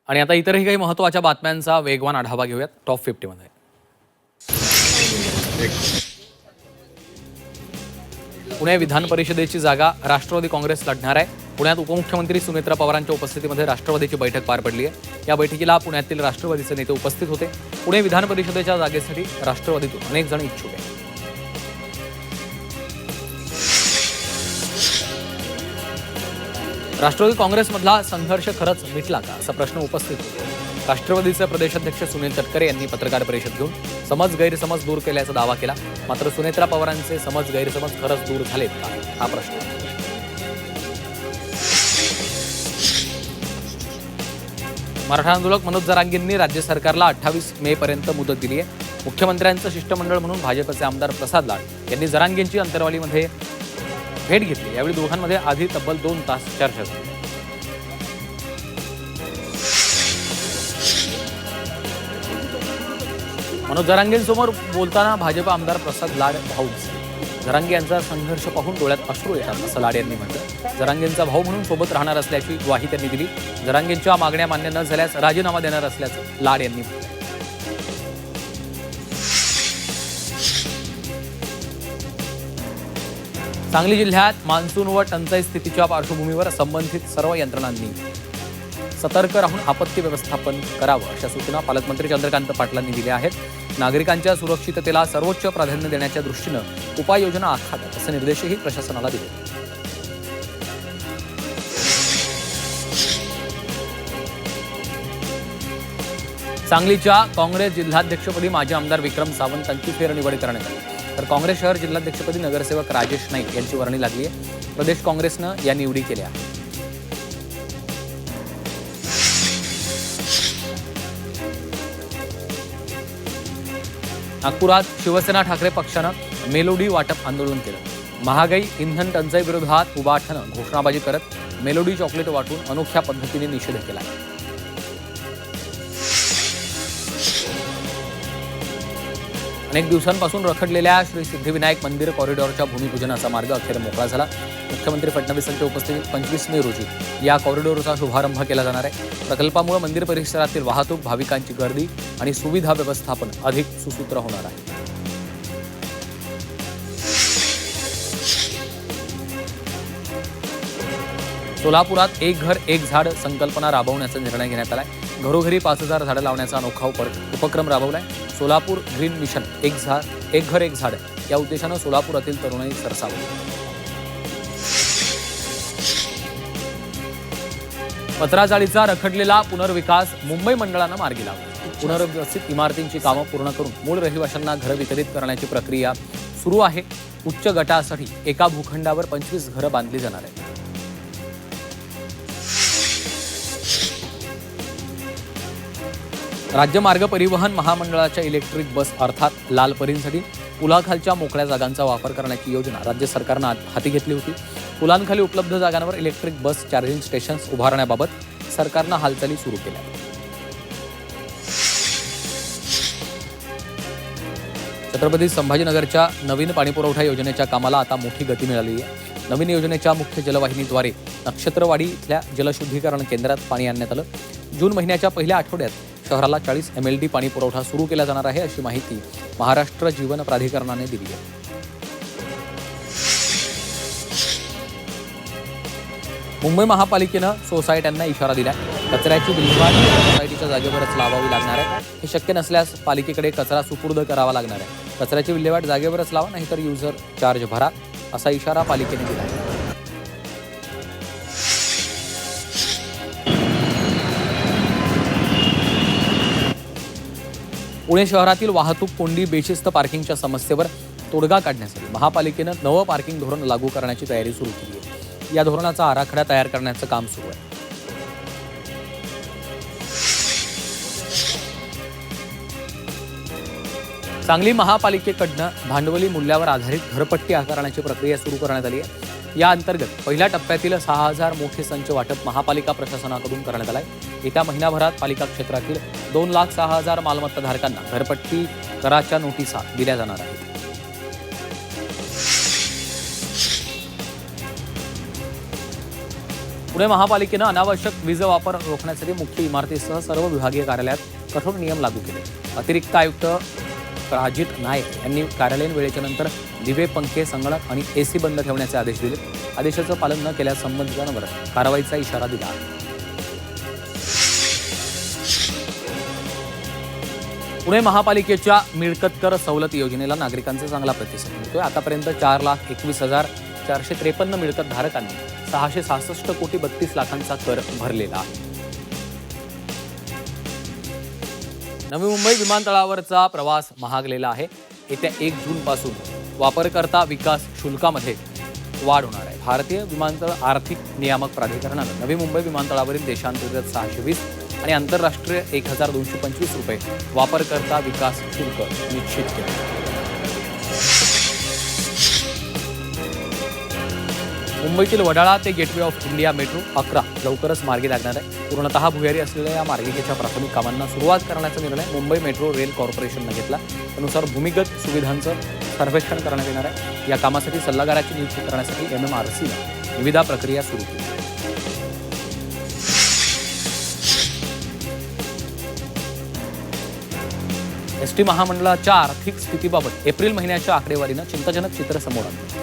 आणि आता इतरही काही महत्त्वाच्या बातम्यांचा वेगवान आढावा घेऊयात टॉप 50 मध्ये. पुणे विधान परिषदेची जागा राष्ट्रवादी काँग्रेस लढणार आहे. पुण्यात उपमुख्यमंत्री सुनेत्रा पवारांच्या उपस्थितीमध्ये राष्ट्रवादीची बैठक पार पडली आहे. या बैठकीला पुण्यातील राष्ट्रवादीचे नेते उपस्थित होते. पुणे विधान परिषदेच्या जागेसाठी राष्ट्रवादीतून अनेक जण इच्छुक आहेत. राष्ट्रवादी काँग्रेसमधला संघर्ष खरंच मिटला का असा प्रश्न उपस्थित होतो. राष्ट्रवादीचे प्रदेशाध्यक्ष सुनील तटकरे यांनी पत्रकार परिषद घेऊन समज गैरसमज दूर केल्याचा दावा केला. मात्र सुनेत्रा पवारांचे समज गैरसमज खरंच दूर झालेत का हा प्रश्न आहे. मराठा आंदोलक मनोज जरांगेंनी राज्य सरकारला 28 मे पर्यंत मुदत दिली आहे. मुख्यमंत्र्यांचं शिष्टमंडळ म्हणून भाजपचे आमदार प्रसाद लाड यांनी जरांगेंची अंतरवालीमध्ये भेट घेतली. यावेळी दोघांमध्ये आधी तब्बल 2 तास चर्चा झाली. मनोज जरांगेंसमोर बोलताना भाजप आमदार प्रसाद लाड भाऊक झाले. जरांगे यांचा संघर्ष पाहून डोळ्यात अश्रू येतात असं लाड यांनी म्हटलं. जरांगेंचा भाऊ म्हणून सोबत राहणार असल्याची ग्वाही त्यांनी दिली. जरांगेंच्या मागण्या मान्य न झाल्यास राजीनामा देणार असल्याचं लाड यांनी म्हटलं. सांगली जिल्ह्यात मान्सून व टंचाई स्थितीच्या पार्श्वभूमीवर संबंधित सर्व यंत्रणांनी सतर्क राहून आपत्ती व्यवस्थापन करावं अशा सूचना पालकमंत्री चंद्रकांत पाटलांनी दिल्या आहेत. नागरिकांच्या सुरक्षिततेला सर्वोच्च प्राधान्य देण्याच्या दृष्टीनं उपाययोजना आखाव्यात असे निर्देशही प्रशासनाला दिले. सांगलीच्या काँग्रेस जिल्हाध्यक्षपदी माजी आमदार विक्रम सावंत यांची फेरनिवड करण्यात आली. तर काँग्रेस शहर जिल्हाध्यक्षपदी नगरसेवक राजेश नाईक यांची वर्णी लागली आहे. प्रदेश काँग्रेसनं या निवडी केल्या. नागपुरात शिवसेना ठाकरे पक्षानं मेलोडी वाटप आंदोलन केलं. महागाई इंधन टंचाई विरोधात उभाठणं घोषणाबाजी करत मेलोडी चॉकलेट वाटून अनोख्या पद्धतीने निषेध केला. अनेक दिवसांपासून रखडलेल्या श्री सिद्धिविनायक मंदिर कॉरिडॉरच्या भूमिपूजनाचा मार्ग अखेर मोकळा झाला. मुख्यमंत्री फडणवीसांच्या उपस्थितीत 25 मे रोजी या कॉरिडॉरचा शुभारंभ केला जाणार आहे. प्रकल्पामुळे मंदिर परिसरातील वाहतूक, भाविकांची गर्दी आणि सुविधा व्यवस्थापन अधिक सुसूत्र होणार आहे. सोलापुरात एक घर एक झाड संकल्पना राबवण्याचा निर्णय घेण्यात आलाय. घरोघरी 5000 झाडं लावण्याचा अनोखा उपक्रम राबवलाय. सोलापूर ग्रीन मिशन एक घर एक झाड या उद्देशानं सोलापुरातील तरुणाई सरसावली. पत्राचाळीचा रखडलेला पुनर्विकास मुंबई मंडळानं मार्गी लावला. पुनर्विकसित इमारतींची कामं पूर्ण करून मूळ रहिवाशांना घरं वितरित करण्याची प्रक्रिया सुरू आहे. उच्च गटासाठी एका भूखंडावर 25 घरं बांधली जाणार आहेत. राज्य मार्ग परिवहन महामंडळाच्या इलेक्ट्रिक बस अर्थात लाल परींसाठी पुलाखालच्या मोकळ्या जागांचा वापर करण्याची योजना राज्य सरकारनं हाती घेतली होती. पुलांखाली उपलब्ध जागांवर इलेक्ट्रिक बस चार्जिंग स्टेशन्स उभारण्याबाबत सरकारनं हालचाली सुरू केल्या. छत्रपती संभाजीनगरच्या नवीन पाणीपुरवठा योजनेच्या कामाला आता मोठी गती मिळाली आहे. नवीन योजनेच्या मुख्य जलवाहिनीद्वारे नक्षत्रवाडी इथल्या जलशुद्धीकरण केंद्रात पाणी आणण्यात आलं. जून महिन्याच्या पहिल्या आठवड्यात शहराला 40 MLD पाणी पुरवठा सुरू केला जाणार आहे अशी माहिती महाराष्ट्र जीवन प्राधिकरणाने दिली आहे. मुंबई महापालिकेनं सोसायट्यांना इशारा दिला. कचऱ्याची विल्हेवाट सोसायटीच्या जागेवरच लावावी लागणार आहे. हे शक्य नसल्यास पालिकेकडे कचरा सुपूर्द करावा लागणार आहे. कचऱ्याची विल्हेवाट जागेवरच लावा, नाहीतर युजर चार्ज भरा असा इशारा पालिकेने दिला आहे. पुणे शहरातील वाहतूक कोंडी, बेशिस्त पार्किंगच्या समस्येवर तोडगा काढण्यासाठी महापालिकेनं नवं पार्किंग धोरण लागू करण्याची तयारी सुरू केली आहे. या धोरणाचा आराखडा तयार करण्याचं काम सुरू आहे. सांगली महापालिकेकडनं भांडवली मूल्यावर आधारित घरपट्टी आकारण्याची प्रक्रिया सुरू करण्यात आली आहे. या अंतर्गत पहिल्या टप्प्यातील 6000 मोठे संच वाटप महापालिका प्रशासनाकडून करण्यात आलं आहे. येत्या महिनाभरात पालिका क्षेत्रातील 2,06,000 मालमत्ताधारकांना घरपट्टी कराच्या नोटिसा दिल्या जाणार आहेत. पुणे महापालिकेनं अनावश्यक वीज वापर रोखण्यासाठी मुख्य इमारतीसह सर्व विभागीय कार्यालयात कठोर नियम लागू केले. अतिरिक्त आयुक्त राजित नाईक यांनी कार्यालयीन वेळेच्या नंतर दिवे, पंखे, संगणक आणि एसी बंद ठेवण्याचे आदेश दिले. आदेशाचं पालन न केल्यास संबंधितांवर कारवाईचा इशारा दिला. पुणे महापालिकेच्या मिळकत कर सवलत योजनेला नागरिकांचा चांगला प्रतिसाद मिळतोय. आतापर्यंत 4,21,453 मिळकत धारकांनी 666 कोटी 32 लाखांचा कर भरलेला आहे. नवी मुंबई विमानतळावरचा प्रवास महागलेला आहे. येत्या 1 जूनपासून वापरकर्ता विकास शुल्कामध्ये वाढ होणार आहे. भारतीय विमानतळ आर्थिक नियामक प्राधिकरणानं नवी मुंबई विमानतळावरील देशांतर्गत 620 आणि आंतरराष्ट्रीय 1,225 रुपये वापरकर्ता विकास शुल्क निश्चित केले. मुंबईतील वडाळा ते गेटवे ऑफ इंडिया मेट्रो 11 लवकरच मार्गी लागणार आहे. पूर्णतः भुयारी असलेल्या या मार्गिकेच्या प्राथमिक कामांना सुरुवात करण्याचा निर्णय मुंबई मेट्रो रेल कॉर्पोरेशननं घेतला. त्यानुसार भूमिगत सुविधांचं सर्वेक्षण करण्यात येणार आहे. या कामासाठी सल्लागाराची नियुक्ती करण्यासाठी MMRCनं निविदा प्रक्रिया सुरू केली. एसटी महामंडळाच्या आर्थिक स्थितीबाबत एप्रिल महिन्याच्या आकडेवारीनं चिंताजनक चित्र समोर आलं.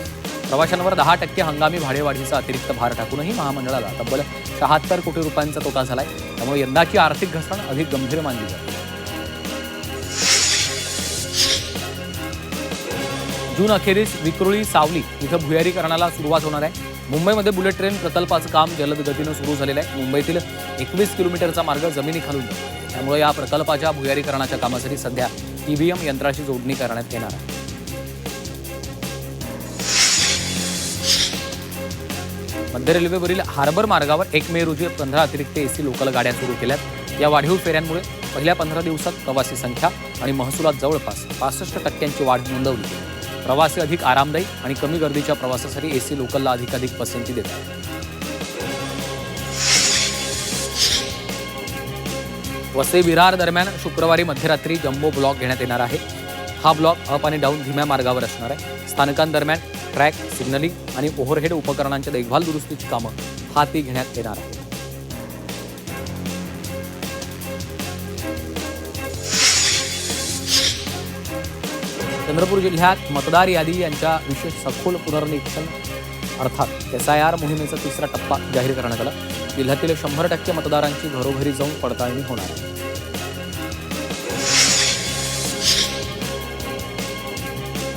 प्रवाशांवर 10% हंगामी भाडेवाढीचा अतिरिक्त भार टाकूनही महामंडळाला तब्बल 76 कोटी रुपयांचा तोटा झालाय. त्यामुळे यंदाची आर्थिक घसरण अधिक गंभीर मानली जाते. जून अखेरीस विक्रोळी सावली इथं भुयारीकरणाला सुरुवात होणार आहे. मुंबईमध्ये बुलेट ट्रेन प्रकल्पाचं काम जलद गतीनं सुरू झालेलं आहे. मुंबईतील 21 किलोमीटरचा मार्ग जमिनीखालून जातो. त्यामुळे या प्रकल्पाच्या भुयारीकरणाच्या कामासाठी सध्या EVM यंत्राची जोडणी करण्यात येणार आहे. मध्य रेल्वेवरील हार्बर मार्गावर 1 मे रोजी 15 अतिरिक्त AC लोकल गाड्या सुरू केल्यात. या वाढीव फेऱ्यांमुळे पहिल्या 15 दिवसात प्रवासी संख्या आणि महसुलात जवळपास 65% वाढ नोंदवली. प्रवासी अधिक आरामदायी आणि कमी गर्दीच्या प्रवासासाठी AC लोकलला अधिकाधिक पसंती देतात. वसई विरार दरम्यान शुक्रवारी मध्यरात्री जम्बो ब्लॉक घेण्यात येणार आहे. हा ब्लॉक अप आणि डाऊन धीम्या मार्गावर असणार आहे. स्थानकांदरम्यान ट्रॅक, सिग्नलिंग आणि ओव्हरहेड उपकरणांच्या देखभाल दुरुस्तीची कामं हाती घेण्यात येणार आहेत. चंद्रपूर जिल्ह्यात मतदार यादी यांच्या विशेष सखोल पुनर्निरीक्षण अर्थात SIR मोहिमेचा 3रा टप्पा जाहीर करण्यात आला. जिल्ह्यातील 100% मतदारांची घरोघरी जाऊन पडताळणी होणार आहे.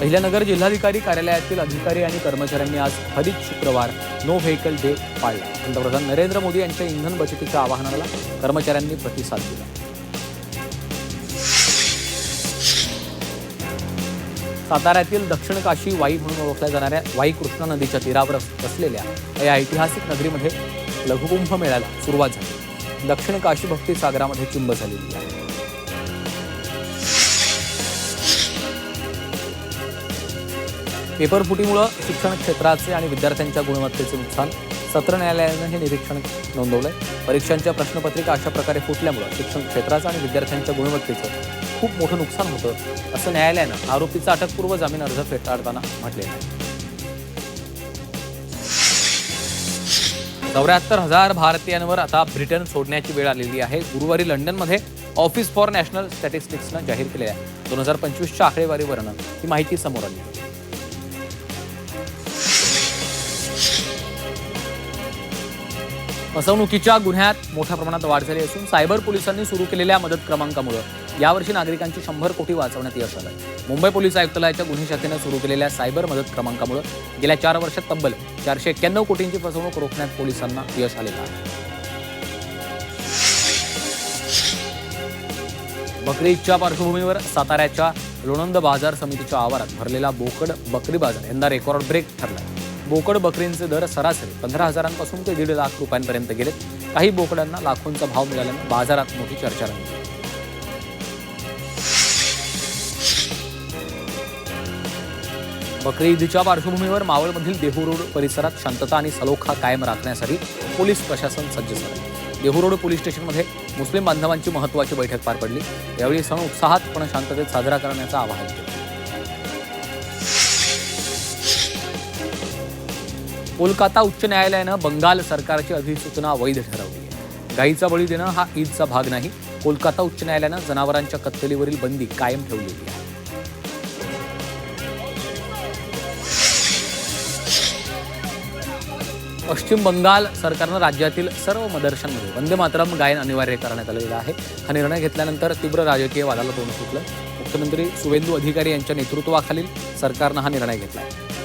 अहिल्यानगर जिल्हाधिकारी कार्यालयातील अधिकारी आणि कर्मचाऱ्यांनी आज हरित शुक्रवार नो व्हेकल डे पाळला. पंतप्रधान नरेंद्र मोदी यांच्या इंधन बचतीच्या आवाहनाला कर्मचाऱ्यांनी प्रतिसाद दिला. साताऱ्यातील दक्षिण काशी वाई म्हणून ओळखल्या जाणाऱ्या वाई कृष्णा नदीच्या तीरावर असलेल्या या ऐतिहासिक नगरीमध्ये लघुकुंभ मेळ्याला सुरुवात झाली. दक्षिण काशी भक्ती सागरामध्ये चिंब झालेली आहे. पेपरफुटीमुळे शिक्षण क्षेत्राचे आणि विद्यार्थ्यांच्या गुणवत्तेचे नुकसान. सत्र न्यायालयानं हे निरीक्षण नोंदवलंय. परीक्षांच्या प्रश्नपत्रिका अशा प्रकारे फुटल्यामुळे शिक्षण क्षेत्राचं आणि विद्यार्थ्यांच्या गुणवत्तेचं खूप मोठं नुकसान होतं, असं न्यायालयानं आरोपीचा अटकपूर्व जामीन अर्ज फेटाळताना म्हटलेलं आहे. 74,000 भारतीयांवर आता ब्रिटन सोडण्याची वेळ आलेली आहे. गुरुवारी लंडनमध्ये ऑफिस फॉर नॅशनल स्टॅटिस्टिक्सनं जाहीर केलेल्या 2025च्या आकडेवारीवरनं ही माहिती समोर आली. फसवणुकीच्या गुन्ह्यात मोठ्या प्रमाणात वाढ झाली असून सायबर पोलिसांनी सुरू केलेल्या मदत क्रमांकामुळे यावर्षी नागरिकांची 100 कोटी वाचवण्यात यश आलं. मुंबई पोलीस आयुक्तालयाच्या गुन्हे शाखेनं सुरू केलेल्या सायबर मदत क्रमांकामुळे गेल्या 4 वर्षात तब्बल 491 कोटींची फसवणूक रोखण्यात पोलिसांना यश आलेलं आहे. बकरी ईदच्या पार्श्वभूमीवर साताऱ्याच्या लोणंद बाजार समितीच्या आवारात भरलेला बोकड बकरी बाजार यंदा रेकॉर्ड ब्रेक ठरला. बोकड बकरींचे दर सरासरी 15,000पासून ते 1.5 लाख रुपयांपर्यंत गेले. काही बोकडांना लाखोंचा भाव मिळाल्यानं बाजारात मोठी चर्चा रंगली. बकरी ईदच्या पार्श्वभूमीवर मावळमधील देहू रोड परिसरात शांतता आणि सलोखा कायम राखण्यासाठी पोलीस प्रशासन सज्ज झाले. देहू रोड पोलीस स्टेशनमध्ये मुस्लिम बांधवांची महत्त्वाची बैठक पार पडली. यावेळी सण उत्साहात पण शांततेत साजरा करण्याचं आवाहन केलं. कोलकाता उच्च न्यायालयानं बंगाल सरकारची अधिसूचना वैध ठरवली आहे. गायीचा बळी देणं हा ईदचा भाग नाही. कोलकाता उच्च न्यायालयानं जनावरांच्या कत्तलीवरील बंदी कायम ठेवलेली आहे. पश्चिम बंगाल सरकारनं राज्यातील सर्व मदरशांमध्ये वंदे मातरम गायन अनिवार्य करण्यात आलेलं आहे. हा निर्णय घेतल्यानंतर तीव्र राजकीय वादाला तोंड फुटलं. मुख्यमंत्री सुवेंदू अधिकारी यांच्या नेतृत्वाखालील सरकारनं हा निर्णय घेतला आहे.